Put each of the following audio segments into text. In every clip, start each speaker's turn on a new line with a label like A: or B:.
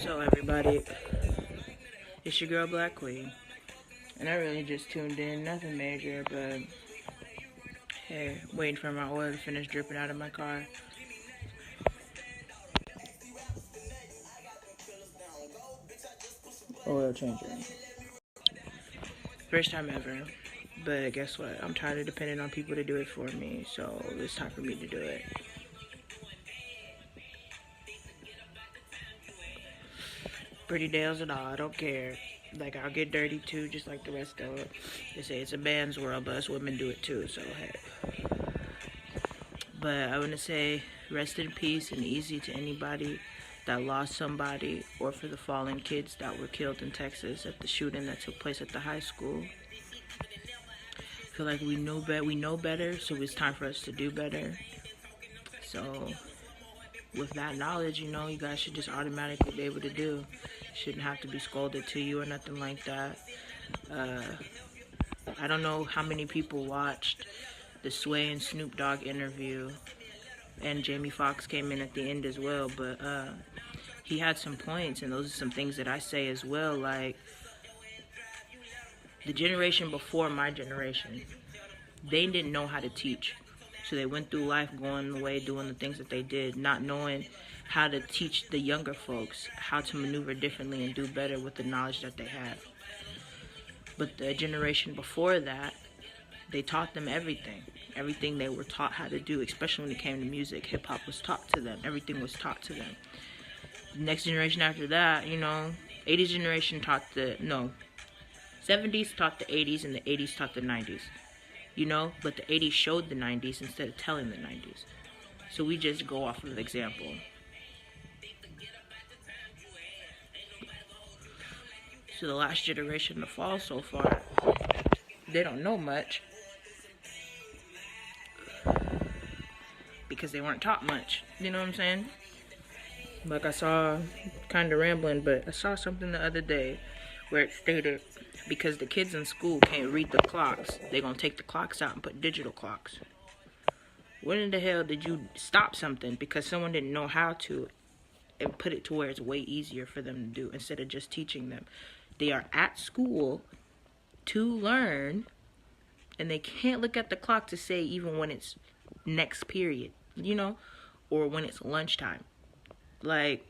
A: So everybody, it's your girl Black Queen, and I really just tuned in, nothing major, but hey, waiting for my oil to finish dripping out of my car. Oil changer. First time ever, but guess what? I'm tired of depending on people to do it for me, so it's time for me to do it. Pretty Dale's and all, I don't care. Like, I'll get dirty too, just like the rest of it. They say it's a man's world, but us women do it too, so hey. But I want to say rest in peace and easy to anybody that lost somebody, or for the fallen kids that were killed in Texas at the shooting that took place at the high school. I feel like we know better, so it's time for us to do better. So with that knowledge, you guys should just automatically be able to do. Shouldn't have to be scolded to you or nothing like that. I don't know how many people watched the Sway and Snoop Dogg interview, and Jamie Foxx came in at the end as well, but he had some points, and those are some things that I say as well. Like, the generation before my generation, they didn't know how to teach, so they went through life going the way, doing the things that they did, not knowing how to teach the younger folks how to maneuver differently and do better with the knowledge that they have. But the generation before that, they taught them everything they were taught how to do, especially when it came to music. Hip-hop was taught to them. Everything was taught to them. The next generation after that, 80s generation taught 70s taught the 80s, and the 80s taught the 90s. But the 80s showed the 90s instead of telling the 90s. So we just go off of example. So the last generation to fall so far, they don't know much because they weren't taught much. You know what I'm saying? Like, I saw, kind of rambling, but I saw something the other day where it stated, because the kids in school can't read the clocks, they're going to take the clocks out and put digital clocks. When in the hell did you stop something because someone didn't know how to, and put it to where it's way easier for them to do instead of just teaching them? They are at school to learn, and they can't look at the clock to say even when it's next period, or when it's lunchtime. Like,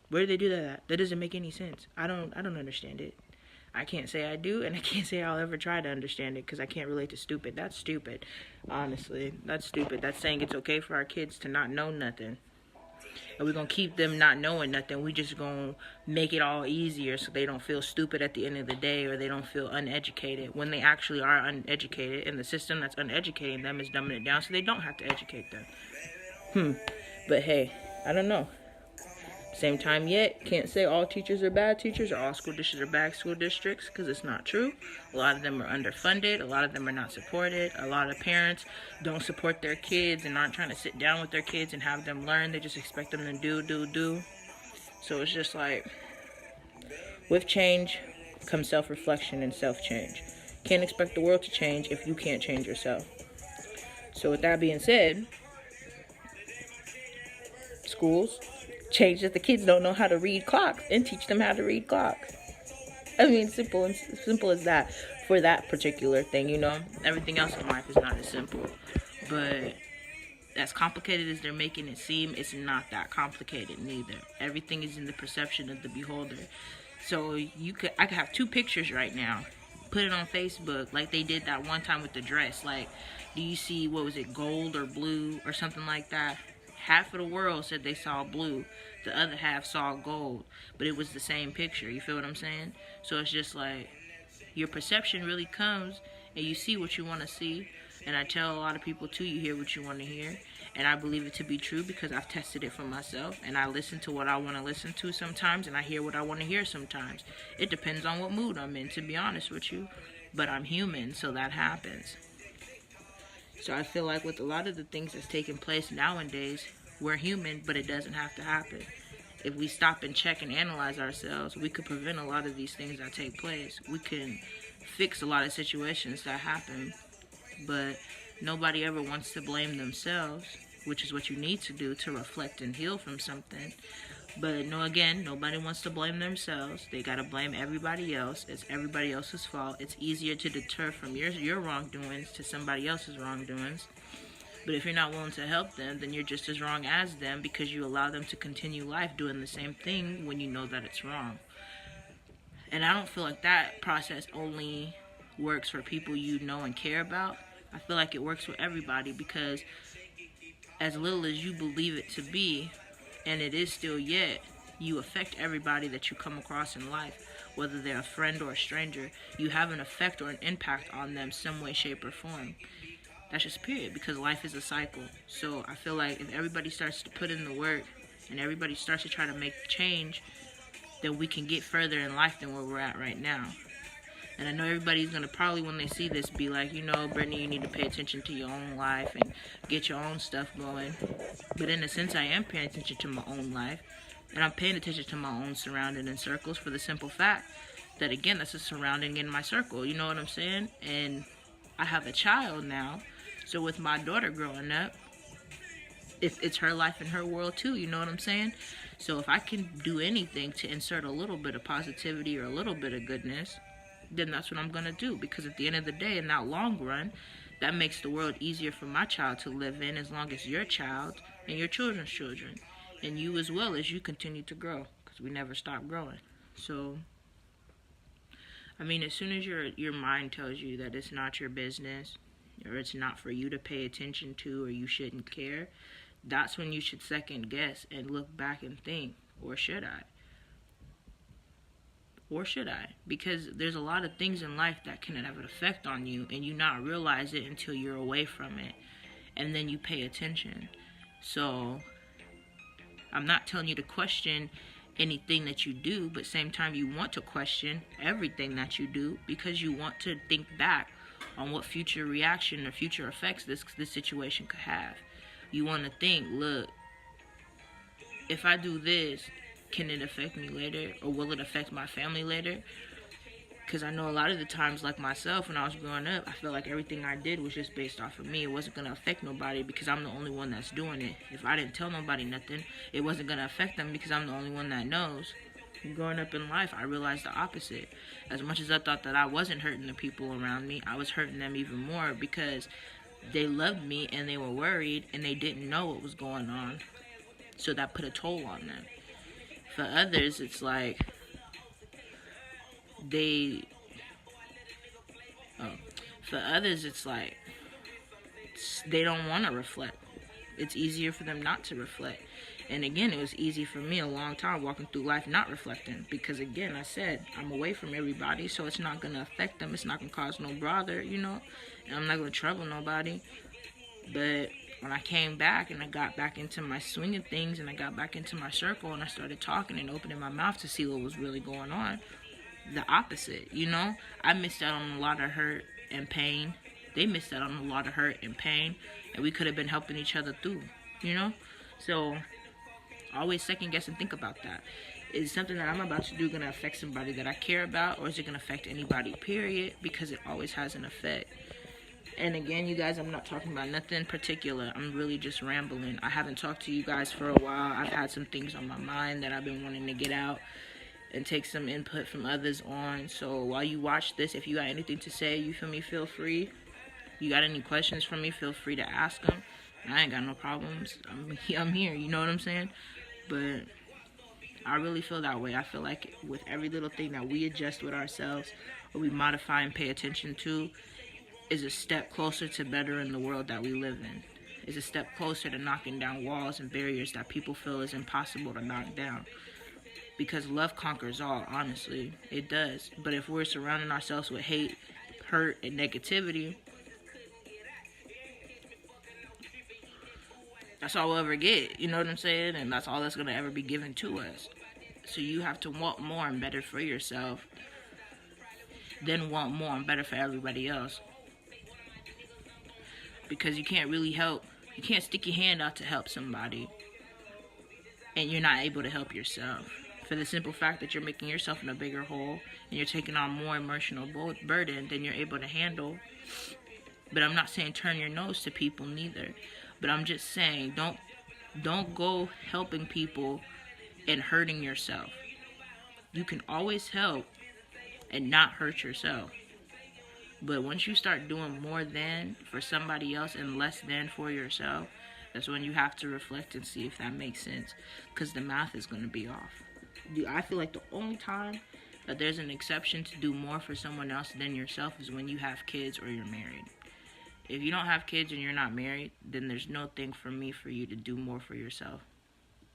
A: where do they do that at? That doesn't make any sense. I don't understand it. I can't say I do, and I can't say I'll ever try to understand it because I can't relate to stupid. That's stupid. Honestly, that's stupid. That's saying it's okay for our kids to not know nothing. And we're going to keep them not knowing nothing. We just going to make it all easier so they don't feel stupid at the end of the day, or they don't feel uneducated when they actually are uneducated, and the system that's uneducating them is dumbing it down so they don't have to educate them. But hey, I don't know. Same time yet, can't say all teachers are bad teachers or all school districts are bad school districts, because it's not true. A lot of them are underfunded. A lot of them are not supported. A lot of parents don't support their kids and aren't trying to sit down with their kids and have them learn. They just expect them to do. So it's just like, with change comes self-reflection and self-change. Can't expect the world to change if you can't change yourself. So with that being said, schools, change that the kids don't know how to read clocks and teach them how to read clocks. I mean, simple as that for that particular thing, Everything else in life is not as simple. But as complicated as they're making it seem, it's not that complicated neither. Everything is in the perception of the beholder. So I could have two pictures right now, put it on Facebook like they did that one time with the dress. Like, do you see, what was it, gold or blue or something like that? Half of the world said they saw blue. The other half saw gold. But it was the same picture. You feel what I'm saying? So it's just like, your perception really comes and you see what you want to see. And I tell a lot of people too, you hear what you want to hear. And I believe it to be true because I've tested it for myself. And I listen to what I want to listen to sometimes. And I hear what I want to hear sometimes. It depends on what mood I'm in, to be honest with you. But I'm human, so that happens. So I feel like with a lot of the things that's taking place nowadays, we're human, but it doesn't have to happen. If we stop and check and analyze ourselves, we could prevent a lot of these things that take place. We can fix a lot of situations that happen, but nobody ever wants to blame themselves, which is what you need to do to reflect and heal from something. But no, again, nobody wants to blame themselves. They gotta blame everybody else. It's everybody else's fault. It's easier to deter from your wrongdoings to somebody else's wrongdoings. But if you're not willing to help them, then you're just as wrong as them, because you allow them to continue life doing the same thing when you know that it's wrong. And I don't feel like that process only works for people you know and care about. I feel like it works with everybody, because as little as you believe it to be, and it is still yet, you affect everybody that you come across in life. Whether they're a friend or a stranger, you have an effect or an impact on them some way, shape, or form. That's just period, because life is a cycle. So I feel like if everybody starts to put in the work and everybody starts to try to make change, then we can get further in life than where we're at right now. And I know everybody's going to probably, when they see this, be like, Brittany, you need to pay attention to your own life and get your own stuff going. But in a sense, I am paying attention to my own life. And I'm paying attention to my own surrounding and circles, for the simple fact that, again, that's a surrounding in my circle. You know what I'm saying? And I have a child now. So with my daughter growing up, if it's her life and her world too, you know what I'm saying? So if I can do anything to insert a little bit of positivity or a little bit of goodness, then that's what I'm going to do. Because at the end of the day, in that long run, that makes the world easier for my child to live in, as long as your child and your children's children, and you as well, as you continue to grow, because we never stop growing. So, I mean, as soon as your mind tells you that it's not your business, or it's not for you to pay attention to, or you shouldn't care, that's when you should second guess and look back and think, or should I? Or should I? Because there's a lot of things in life that can have an effect on you, and you not realize it until you're away from it, and then you pay attention. So I'm not telling you to question anything that you do, but same time you want to question everything that you do, because you want to think back on what future reaction or future effects this situation could have. You want to think, look, if I do this, can it affect me later, or will it affect my family later? Because I know a lot of the times, like myself, when I was growing up, I felt like everything I did was just based off of me. It wasn't going to affect nobody because I'm the only one that's doing it. If I didn't tell nobody nothing, it wasn't going to affect them because I'm the only one that knows. Growing up in life, I realized the opposite. As much as I thought that I wasn't hurting the people around me, I was hurting them even more, because they loved me and they were worried and they didn't know what was going on. So that put a toll on them. For others, it's like they don't want to reflect. It's easier for them not to reflect. And again, it was easy for me a long time walking through life not reflecting, because again, I said, I'm away from everybody, so it's not going to affect them. It's not going to cause no bother, and I'm not going to trouble nobody. But when I came back and I got back into my swing of things, and I got back into my circle, and I started talking and opening my mouth to see what was really going on, the opposite, I missed out on a lot of hurt and pain. They missed out on a lot of hurt and pain, and we could have been helping each other through, So always second guess and think about that. Is something that I'm about to do going to affect somebody that I care about, or is it going to affect anybody, period? Because it always has an effect. And again, you guys, I'm not talking about nothing particular. I'm really just rambling. I haven't talked to you guys for a while. I've had some things on my mind that I've been wanting to get out and take some input from others on. So while you watch this, if you got anything to say, you feel me, feel free. You got any questions for me, feel free to ask them. I ain't got no problems. I'm here, you know what I'm saying? But I really feel that way. I feel like with every little thing that we adjust with ourselves, or we modify and pay attention to, is a step closer to bettering the world that we live in. Is a step closer to knocking down walls and barriers that people feel is impossible to knock down. Because love conquers all, honestly. It does. But if we're surrounding ourselves with hate, hurt, and negativity, that's all we'll ever get, you know what I'm saying? And that's all that's going to ever be given to us. So you have to want more and better for yourself, then want more and better for everybody else. Because you can't stick your hand out to help somebody, and you're not able to help yourself. For the simple fact that you're making yourself in a bigger hole, and you're taking on more emotional burden than you're able to handle. But I'm not saying turn your nose to people neither. But I'm just saying, don't go helping people and hurting yourself. You can always help and not hurt yourself. But once you start doing more than for somebody else and less than for yourself, that's when you have to reflect and see if that makes sense. Because the math is going to be off. I feel like the only time that there's an exception to do more for someone else than yourself is when you have kids or you're married. If you don't have kids and you're not married, then there's no thing for me for you to do more for yourself,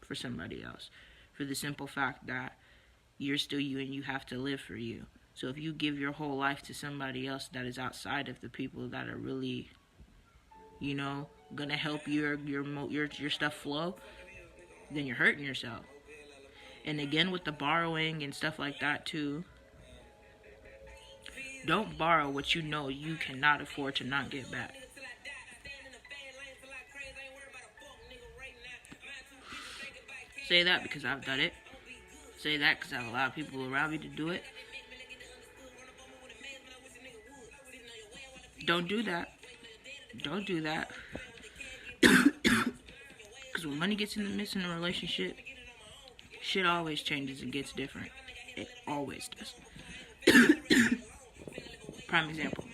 A: for somebody else. For the simple fact that you're still you and you have to live for you. So if you give your whole life to somebody else that is outside of the people that are really, you know, gonna help your stuff flow, then you're hurting yourself. And again, with the borrowing and stuff like that too, don't borrow what you know you cannot afford to not get back. Say that because I've done it. Say that because I have a lot of people around me to do it. Don't do that. Don't do that. Because when money gets in the mix in a relationship, shit always changes and gets different. It always does. Prime example.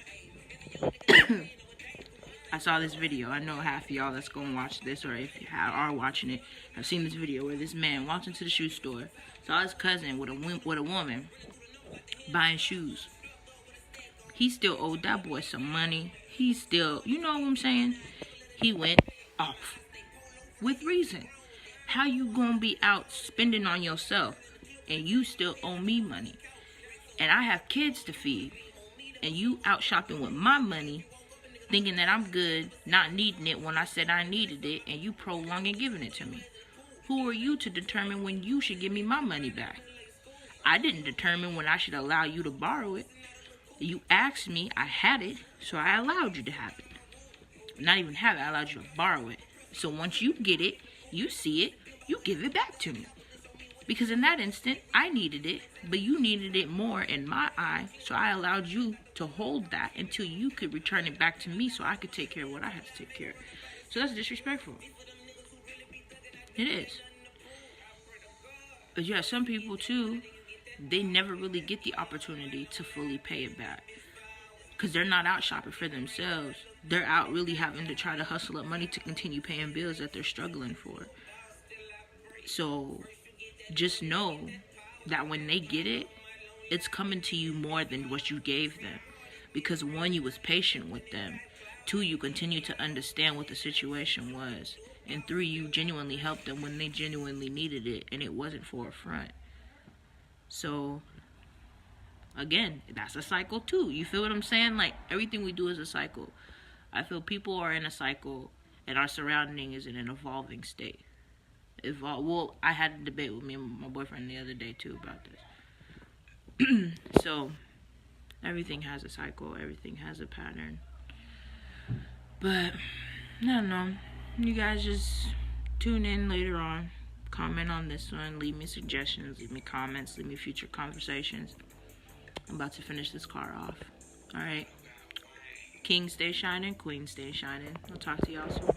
A: I saw this video. I know half of y'all that's going to watch this, or if you are watching it, have seen this video where this man walked into the shoe store, saw his cousin with a woman buying shoes. He still owed that boy some money. He still, you know what I'm saying? He went off with reason. How you gonna be out spending on yourself and you still owe me money? And I have kids to feed. And you out shopping with my money, thinking that I'm good, not needing it when I said I needed it, and you prolonging giving it to me. Who are you to determine when you should give me my money back? I didn't determine when I should allow you to borrow it. You asked me, I had it, so I allowed you to have it. Not even have it, I allowed you to borrow it. So once you get it, you see it, you give it back to me. Because in that instant, I needed it, but you needed it more in my eye, so I allowed you to hold that until you could return it back to me so I could take care of what I had to take care of. So that's disrespectful. It is. But yeah, some people too, they never really get the opportunity to fully pay it back. Because they're not out shopping for themselves. They're out really having to try to hustle up money to continue paying bills that they're struggling for. So just know that when they get it, it's coming to you more than what you gave them. Because one, you was patient with them. Two, you continue to understand what the situation was. And three, you genuinely helped them when they genuinely needed it, and it wasn't for a front. So, again, that's a cycle too. You feel what I'm saying? Like, everything we do is a cycle. I feel people are in a cycle, and our surrounding is in an evolving state. Well, I had a debate with me and my boyfriend the other day too about this. So, everything has a cycle. Everything has a pattern. But, I don't know. You guys just tune in later on. Comment on this one. Leave me suggestions. Leave me comments. Leave me future conversations. I'm about to finish this car off. Alright. King stay shining. Queen stay shining. I'll talk to y'all soon.